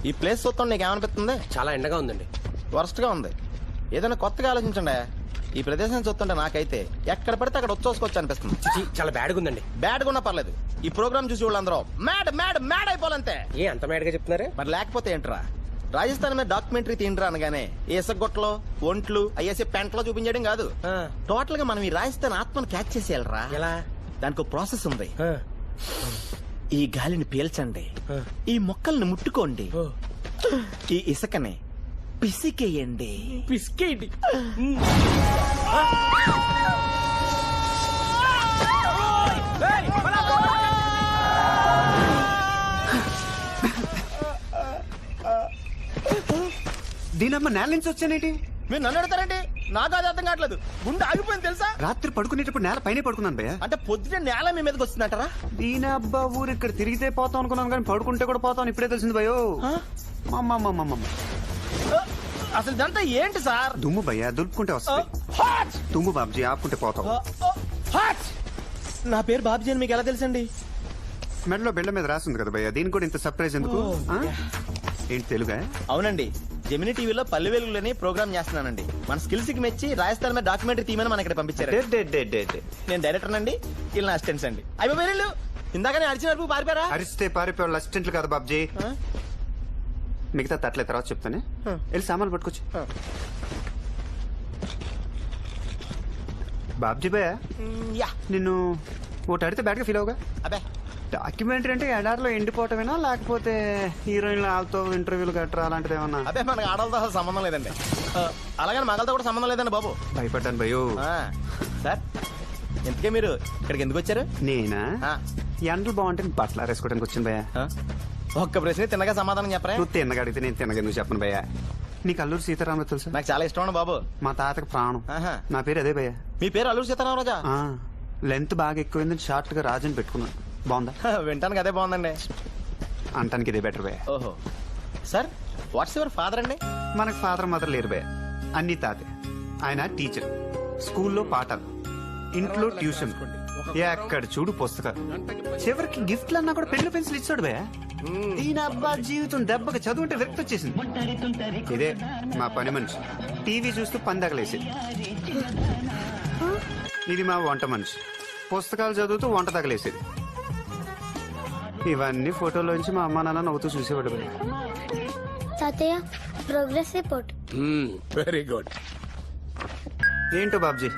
ఈ ప్లేస్ చూస్తాం నీకు ఏమనిపిస్తుంది? చాలా ఎండగా ఉందండి. వర్స్ట్ గా ఉంది. ఏదైనా కొత్తగా ఆలోచించండి. ఈ ప్రదేశం చూస్తుంటే నాకైతే ఎక్కడ పడితే అక్కడ వచ్చేసుకోవచ్చు అనిపిస్తుంది. చాలా బ్యాడ్గా ఉందండి. బ్యాడ్గా ఉన్నా పర్లేదు, ఈ ప్రోగ్రామ్ చూసి వాళ్ళందరూ మ్యాడ్ మ్యాడ్ మ్యాడ్ అయిపోవాలంతే. ఏ అంత మ్యాడ్ గా చెప్తున్నారే? మరి లేకపోతే ఏంట్రా, రాజస్థాన్ మీద డాక్యుమెంటరీ తీండ్రా అనగానే ఏసగొట్లో ఒంట్లు అయ్యేసి పెంట్లో చూపించడం కాదు, టోటల్ గా మనం ఈ రాజస్థాన్ ఆత్మను క్యాచ్ చేసేయాలరా. ఎలా? దానికి ప్రాసెస్ ఉంది. ఈ గాలిని పీల్చండి, ఈ మొక్కల్ని ముట్టుకోండి, ఈ ఇసుకని పిసికేయండి. పిసికేయండి. దీనమ్మ నేల నుంచి వచ్చానేటి? మీరు నన్ను అడతారండి, నాకు అది అర్థం కావట్లేదు. గుండె ఆగిపోయింది తెలుసా. రాత్రి పడుకునేటప్పుడు నేల పైన పడుకున్నాను భయ్యా. అంటే పొద్దున నేల మీ మీదకి వస్తుందంటారా? దీనబ్బా ఊరు ఇక్కడ తిరిగితే పోతాం అనుకున్నాను కానీ పడుకుంటే కూడా పోతాం ఇప్పుడే తెలిసింది భయో. అసలు ఇదంతా ఏంటి సార్? దుమ్ము భయ్యా, దులుపుకుంటే వస్తుంది. దుమ్ము బాబ్జీ, ఆపుకుంటే పోతాం. నా పేరు బాబ్జీ అని మీకు ఎలా తెలుసండి? మెడలో బెళ్ళ మీద రాసింది కదా భయ్యా, దీనికి కూడా ఇంత సర్ప్రైజ్ ఎందుకు? ఏంటి తెలుగా? అవునండి, జెమిని టీవీలో పల్లె వెలుగులని ప్రోగ్రామ్ చేస్తున్నానండి. మన స్కిల్స్ కి మెచ్చి రాజస్థాన్ మీద డాక్యుమెంటరీ తీయమని మన ఇక్కడ పంపించారు. నేను డైరెక్టర్ అండి, వీళ్ళ అసిస్టెంట్స్ అండి. అయ్యో వీళ్ళు ఇందాకనే అరిచినప్పుడు పారిపోయారా? అరిస్తే పారిపోవాలి అసిస్టెంట్లు కదా బాబ్జీ. మిగతా తట్లే తర్వాత చెప్తానే. వెళ్ళి సామాన్లు పట్టుకోవచ్చు. బాబ్జీ భయ్య యా నిన్ను ఒకటి అడిగితే బ్యాడ్గా ఫీల్ అవగా. అబ్బే డాక్యుమెంటరీ అంటే ఎడారిలో ఎండిపోవటమేనా లేకపోతే హీరోయిన్లు వాళ్ళతో ఇంటర్వ్యూలు గట్రా అలాంటిది ఏమన్నా? అదే మనకి ఆడలతో అసలు సంబంధం లేదండి. అలాగని మగలతో కూడా సంబంధం లేదండి బాబు. భయపడ్డాను భయో. సార్ ఎందుకే మీరు ఇక్కడికి ఎందుకు వచ్చారు? నేనా ఆ, ఎండలు బాగుంటే బట్టలు ఆరేసుకోవడానికి వచ్చింది భయ్య. ఆ? ఒక్క ప్రశ్న తిన్నగా సమాధానం చెప్పరా? నువ్వు తిన్నగా అడిగితే నేను తిన్నగా ఎందుకు చెప్పను భయ్య. నీకు అల్లూరు సీతారామరాజు తెలుసా? నాకు చాలా ఇష్టం అండి బాబు. మా తాతకు ప్రాణం. ఆహా. నా పేరు అదే భయ్య. మీ పేరు అల్లూరు సీతారామరాజా? లెంత్ బాగా ఎక్కువైందని షార్ట్ గా రాజుని పెట్టుకున్నాను. బాగుందా? వింటానికి అదే బాగుందండి. అంటానికి ఇదే బెటర్ భయ్య. ఓహో సార్ వాట్స్ యువర్ ఫాదర్ అండి? మనకు ఫాదర్ మదర్ లేరు భయ్య, అన్ని తాతే. ఆయన టీచర్, స్కూల్లో పాఠాలు, ఇంట్లో ట్యూషన్, ఎక్కడ చూడు పుస్తకాలు. చివరికి గిఫ్ట్లు అన్నా కూడా పెళ్లి పెన్సిల్ ఇచ్చాడు భయ్య. దీని అబ్బా జీవితం దెబ్బకి చదువుంటే విరక్తి వచ్చేసింది. ఇదే మా పని మనిషి, టీవీ చూస్తూ పందగలేసేది. ఇది మా వంట మనిషి, పుస్తకాలు చదువుతూ వంట తగలేసేది. ఇవన్నీ ఫోటోలోంచి మా అమ్మా నాన్న నవ్వుతూ చూసేవాడు భయ్య. తాతయ్య ప్రోగ్రెస్ రిపోర్ట్. Very good. ఏంటో బాబ్జీ,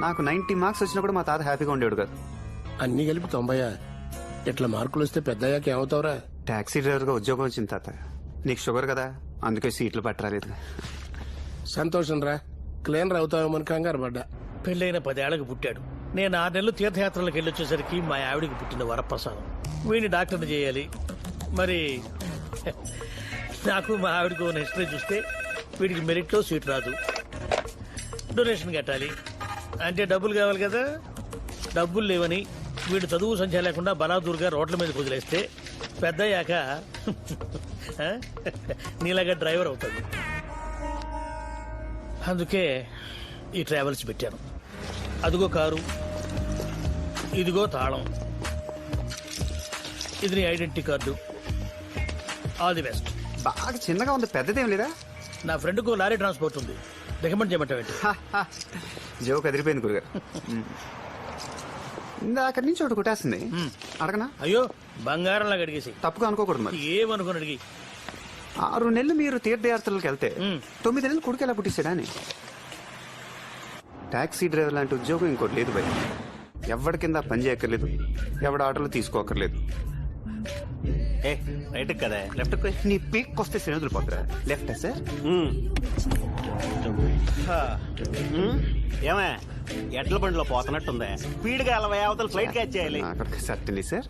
నాకు 90 మార్క్స్ వచ్చినా కూడా మా తాత హ్యాపీగా ఉండేవాడు కాదు. అన్ని కలిపి 90. ఇట్లా మార్కులు వస్తే పెద్దయ్యాక ఏమవుతావురా? టాక్సీ డ్రైవర్ గా ఉద్యోగం వచ్చింది తాత. నీకు షుగర్ కదా, అందుకే సీట్లు పట్టరాలేదు. సంతోషం రా, క్లీనర్ అవుతావేమని కంగారు పడ్డా. పెళ్ళైన 10 ఏళ్లకు పుట్టాడు. నేను 6 నెలలు తీర్థయాత్రలకు వెళ్ళొచ్చేసరికి మా ఆవిడికి పుట్టిన వరప్రసాదం. వీడిని డాక్టర్ని చేయాలి. మరి నాకు మా ఆవిడకు ఉన్న హిస్టరీ చూస్తే వీడికి మెరిట్లో సీట్ రాదు, డొనేషన్ కట్టాలి అంటే డబ్బులు కావాలి కదా. డబ్బులు లేవని వీడు చదువు సంఖ్య లేకుండా బలాదూరుగా రోడ్ల మీద వదిలేస్తే పెద్దయ్యాక నీలాగా డ్రైవర్ అవుతాడు. అందుకే ఈ ట్రావెల్స్ పెట్టాను. అదిగో కారు, ఇదిగో తాళం, ఇది నీ identity card. All the best. బాగా చిన్నగా ఉంది, పెద్దదేం లేదా? నా ఫ్రెండ్కు లారీ ట్రాన్స్పోర్ట్ ఉంది, రికమెండ్ చేయమంటావేంటి? జోక్ అదిరిపోయింది గురుగారు. అక్కడి నుంచి ఒకటి కొట్టేస్తుంది, అడగనా? అయ్యో బంగారంలాగా అడిగేసి. తప్పుగా అనుకోకూడదు మరి. ఏమనుకుని అడిగి. 6 నెలలు మీరు తీర్థయాత్రలకు వెళ్తే 9 నెలలు కొడుకు ఎలా పుట్టిస్తాడా అని. టాక్సీ డ్రైవర్ లాంటి ఉద్యోగం ఇంకోటి లేదు భయ. ఎవరి కింద పని చేయక్కర్లేదు, ఎవడ ఆటోలు తీసుకోకర్లేదు. రైట్ కదా, లెఫ్ట్ నీ పీక్ వస్తే శ్రేణులు పోతురా. Left sir. ఏమే ఎడ్ల బండిలో పోతున్నట్టుందే, స్పీడ్ గా 40 అవతల ఫ్లైట్ క్యాచ్ చేయాలి. Certainly sir.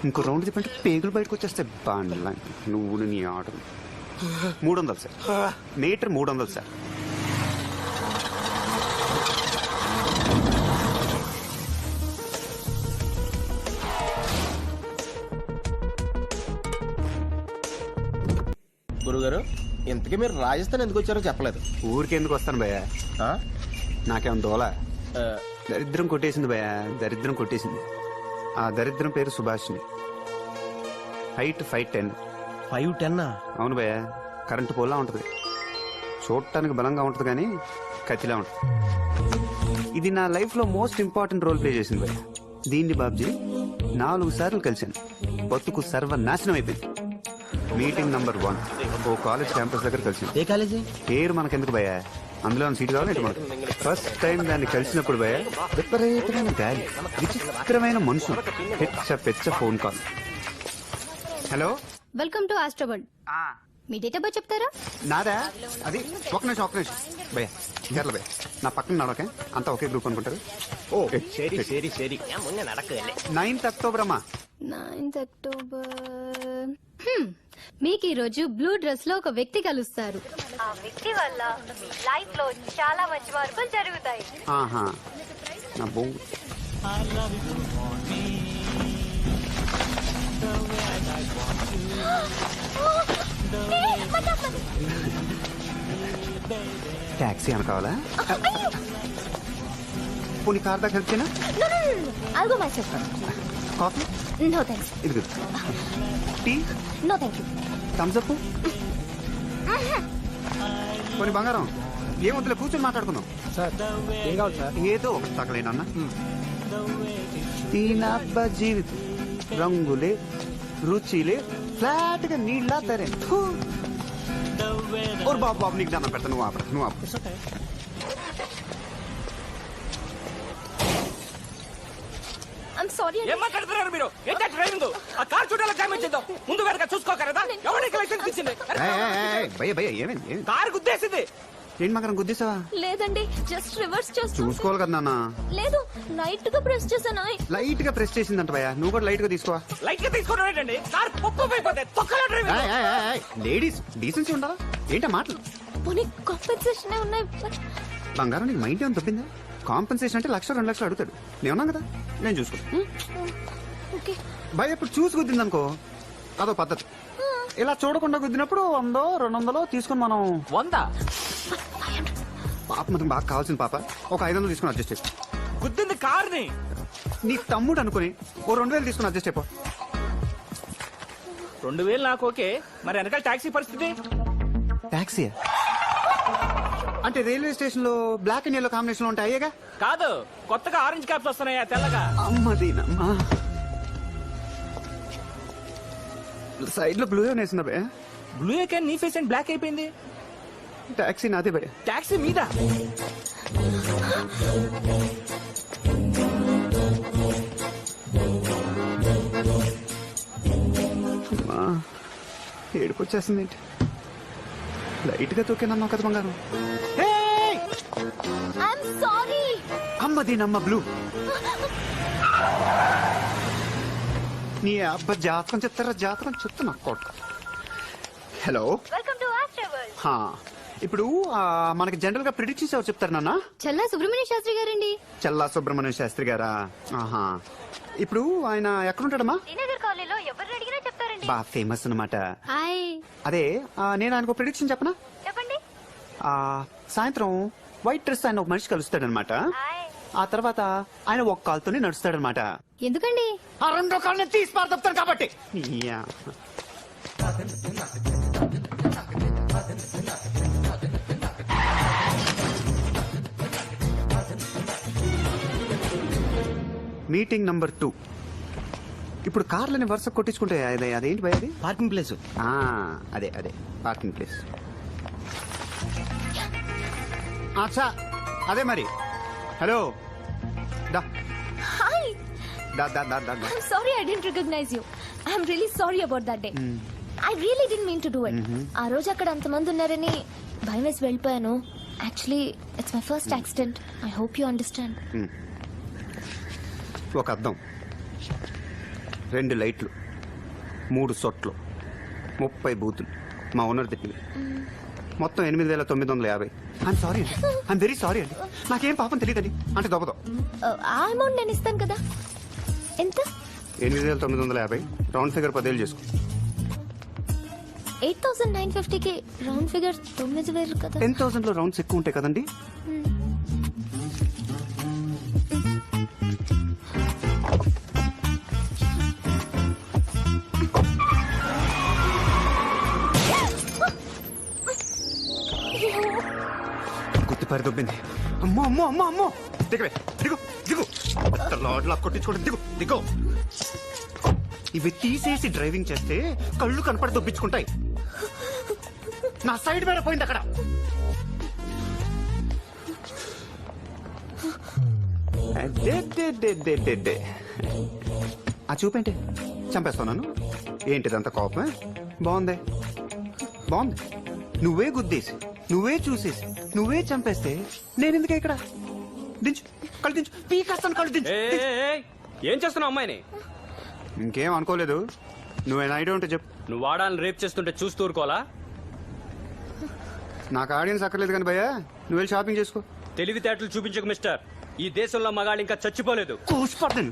ఇంకో రౌండ్ తిప్పంటే పేగులు బయటకు వచ్చేస్తే బాగా. నువ్వు నీ ఆర్డర్ 300 సార్. Metre 300 sir. గురుగారు ఇంతకీ మీరు రాజస్థాన్ ఎందుకు వచ్చారో చెప్పలేదు. ఊరికి ఎందుకు వస్తాను భయ్య, నాకేం దోలా. దరిద్రం కొట్టేసింది భయ్య, దరిద్రం కొట్టేసింది. ఆ దరిద్రం పేరు సుభాష్ని. హైట్ 5'10". 5'10"? అవును భయ్య, కరెంటు పోల్లా ఉంటది. చూడటానికి బలంగా ఉంటది కానీ కత్తిలా ఉంటది. ఇది నా లైఫ్ లో మోస్ట్ ఇంపార్టెంట్ రోల్ ప్లే చేసింది భయ్య. దీన్ని బాబ్జీ 4 సార్లు కలిశాను. బతుకు సర్వనాశనం అయిపోయింది. మీటింగ్ నంబర్ 1 ఓ కాలేజ్ క్యాంపస్ దగ్గర కలిసింది. ఏ కాలేజీ? పేరు మనకెందుకు భయ్య, అందులో సీట్ కావాలి మనకు. ఫస్ట్ టైం దాన్ని కలిసినప్పుడు భయ్య విపరీతమైన గాలి, విచిత్రమైన మనుషులు, పెచ్చ పెచ్చ phone call. Hello, welcome to Astroworld. మీ డేట్ ఆఫ్ బర్త్ చెప్తారా? నాదా అది ఒక నిమిషం భయ కేరళ భయ నా పక్కన నడకే అంతా ఒకే గ్రూప్ అనుకుంటారు. ఓ సరి సరి సరి ముందే నడక 9th అక్టోబర్ అమ్మా. 9th October. మీకు ఈ రోజు బ్లూ డ్రెస్ లో ఒక వ్యక్తి కలుస్తారు. ఆ వ్యక్తి వల్ల లైఫ్ లో చాలా మంచి మార్పులు జరుగుతాయి. ఆహా నా బో టాక్సీ అని కావాలా? పోనీ కార్ దాకా హెల్ప్ చేయనా? I'll go myself. Coffee No thanks. ఇది tea No thank you. Thums Up పోనీ బంగారం ఏం వద్దులే కూర్చొని మాట్లాడుకుందాం. సార్ ఏం కావాలి సార్? ఏదో ఒకటి తగలేనన్న దీనబ్బ జీవితం రంగులే రుచిలే ఫ్లాట్ గా నీళ్ళ తరే ఓర్ బాబు బాబు నీకు దండం పెడతా నువ్వు ఆపరా నువ్వు ఆపు. I'm sorry. ఏం మాట్లాడుతున్నారు మీరు? ఏంటా డ్రైవింగ్? ఆ కార్ చూడాలి డ్యామేజ్ చేద్దాం. ముందు వెనక చూసుకోకరదా? ఎవరికి లైసెన్స్ ఇచ్చింది? భయ భయ ఏమైంది? కారు గుద్దేసింది. ఏంటి మకరం గుద్దేసావా? లేదండి, జస్ట్ రివర్స్ చేస్తాను. చూసుకోవాలి కదా నాన్న. లేదు, లైట్ గా ప్రెస్ చేశానా? లైట్ గా ప్రెస్ చేసిందంట భయ, నువ్వు కూడా లైట్ గా తీసుకో. లైట్ గా తీసుకోవడం ఏంటండి? కార్ పప్పు అయిపోతాయి. తొక్కలో డ్రైవింగ్. లేడీస్ డీసెన్సీ ఉండాలా? ఏంటా మాటలు? పోనీ కాంపెన్సేషన్ ఉన్నాయి. బంగారం నీకు మైండ్ ఏమైనా తప్పిందా? కాంపెన్సేషన్ అంటే 1,00,000 2,00,000 అడుగుతాడు. నేను ఉన్నాను కదా, నేను చూసుకుంటా. ఓకే. భయ ఇప్పుడు చూసి గుద్దింది అనుకో అదో పద్ధతి. ఇలా చూడకుండా గుద్దినప్పుడు 100 200 తీసుకుని మనం 100 పాప మనకు బాగా కావాల్సిన పాప ఒక 500 తీసుకుని అడ్జస్ట్ చేసుకో. గుద్దింది కార్ని. నీ తమ్ముడు అనుకుని ఓ 2,000 తీసుకుని అడ్జస్ట్ అయిపో. 2000 నాకు ఓకే, మరి వెనకాల టాక్సీ పరిస్థితి? టాక్సీ అంటే రైల్వే స్టేషన్ లో బ్లాక్ అండ్ ఎల్లో కాంబినేషన్ లో ఉంటాయేగా? కాదు, కొత్తగా ఆరెంజ్ క్యాప్స్ వస్తున్నాయా తెల్లగా. అమ్మదీనమ్మా సైడ్ లో బ్లూ వేసిందా భయ? బ్లూ క్యాన్ నీ ఫేస్ అండ్ బ్లాక్ అయిపోయింది. టాక్సీ నాదే భయ. టాక్సీ మీద అమ్మా ఏడుపు వచ్చేస్తుంది ఏంటి? లైట్ గా తొక్కినన్నావు కదా బంగారం. I'm sorry. అమ్మదీనమ్మ బ్లూ. నీ అబ్బ జాతకం చెప్తారా? జాతకం చెప్తున్నా కోట. Hello, Welcome to Astroworld. హా ఇప్పుడు మనకి జనరల్ గా ప్రిడిక్షన్స్ ఎవరు చెప్తారు నాన్న? చల్లా సుబ్రహ్మణ్య శాస్త్రి గారండి. చల్లా సుబ్రహ్మణ్య శాస్త్రి గారా? ఆహా, ఇప్పుడు ఆయన ఎక్కడుంటాడమ్మా? శ్రీనగర్ కాలనీలో ఎవరిని అడిగినా చెప్తారండి. బా ఫేమస్ అనమాట. హాయ్. అదే నేను ఆయనకు ప్రిడిక్షన్ చెప్పనా? చెప్పండి. సాయంత్రం వైట్ డ్రెస్ ఆయన ఒక మనిషి కలుస్తాడనమాట. హాయ్. ఆ తర్వాత ఆయన ఒక కాలుతోనే నడుస్తాడనమాట. ఎందుకండి? ఆ రెండో కాళ్ళని తీసి పారదొప్తాను కాబట్టి. యా. Meeting number 2. ఇప్పుడు కార్లని వరుస కొట్టించుకుంటే అదేంటి భయ? అది పార్కింగ్ ప్లేస్. అదే అదే పార్కింగ్ ప్లేస్. అచ్చా అదే మరి. హలో దా హాయ్. దా దా దా దా. I'm sorry I didn't recognize you. I'm really sorry about that day. I really didn't mean to do it. ఆ రోజు అక్కడ అంతమంది ఉన్నారని భయం వేసి వెళ్ళిపోయాను. Actually, it's my first accident. I hope you understand. ఒక అద్దం, 2 లైట్లు, 3 సొట్లు, 30 బూతులు మా ఓనర్ తిట్టింది. మొత్తం 8,950. ఐఎమ్ సారీ అండి, ఐఎమ్ వెరీ సారీ అండి. నాకేం పాపం తెలియదండి అంటే దొబ్బదో. ఆ అమౌంట్ నేను ఇస్తాను కదా. ఎంత? 8,950 రౌండ్ ఫిగర్ 10,000 చేసుకో. 8,950కి రౌండ్ ఫిగర్ 9,000 కదా. 10,000 లో రౌండ్స్ ఎక్కువ ఉంటాయి కదండి. గుర్తు పరిదొబ్బింది. అమ్మో అమ్మో అమ్మో అమ్మో. దిగవే దిగు దిగు. లాడ్లా కొట్టించుకోండి. దిగు దిగు. ఇవి తీసేసి డ్రైవింగ్ చేస్తే కళ్ళు కనపడి దొబ్బించుకుంటాయి. నా సైడ్ మీద పోయింది అక్కడ. ఆ చూపేంటి? చంపేస్తున్నాను ఏంటిదంత కోపమే? బాగుంది. బాగుంది. నువ్వే గుద్దేసి నువ్వే చూసేసి నువ్వే చంపేస్తే నేను ఎందుకే ఇక్కడ? దించు, కళ్ళు దించు, పీకేస్తాను, కళ్ళు దించు. ఏం చేస్తున్నావు అమ్మాయిని? ఇంకేం అనుకోలేదు. నువ్వేనా ఐడియా ఉంటే చెప్పు. నువ్వు వాడాలని రేప్ చేస్తుంటే చూస్తూ ఊరుకోవాలా? నాకు ఆడియన్స్ అక్కర్లేదు కానీ భయ్యా, నువ్వు వెళ్ళి షాపింగ్ చేసుకో. తెలివితేటలు చూపించకు మిస్టర్. ఈ దేశంలో మగాళ్ళు ఇంకా చచ్చిపోలేదు. కూసిపోతాను.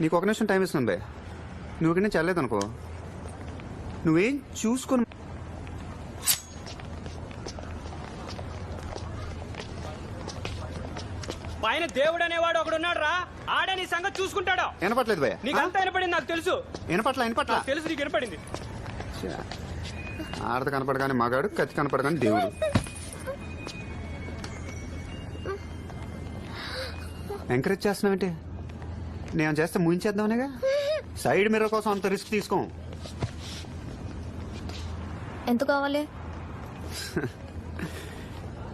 నీకు ఒక నిమిషం టైం ఇస్తున్నాను భయ్య. నువ్వు ఇక్కడ నుంచి వెళ్ళలేదు అనుకో, నువ్వేం చూసుకొని పైన దేవుడు అనేవాడు ఒకడున్నాడు రా. ఆడే నీ సంగతి చూసుకుంటాడు. వినపట్లేదు భయ్య. నీకు అంతా వినపడింది నాకు తెలుసు. వినపట్ల నాకు తెలుసు నీకు వినపడింది. ఆడత కనపడగానే మగాడు, కత్తి కనపడగానే దేవుడు. ఎంకరేజ్ చేస్తున్నావంటే నేను చేస్తే ముయించేద్దామనేగా. సైడ్ మిర్రర్ కోసం అంత రిస్క్ తీసుకో. ఎంత కావాలి?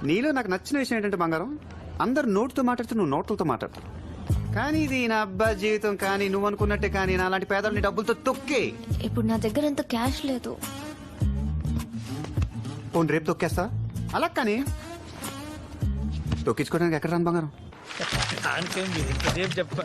నీలో నాకు నచ్చిన విషయం ఏంటంటే బంగారం, అందరు నోటుతో మాట్లాడుతూ నువ్వు నోట్లతో మాట్లాడతావు. కానీ ఇది నా అబ్బా జీవితం, కానీ నువ్వు అనుకున్నట్టే కానీ నా లాంటి పేదల్ని డబ్బులతో తొక్కే. ఇప్పుడు నా దగ్గర అంత క్యాష్ లేదు. పోనీ రేపు తొక్కేస్తా. అలా కానీ తొక్కించుకోవడానికి ఎక్కడ రాను బంగారం? దానికేం రేపు చెప్ప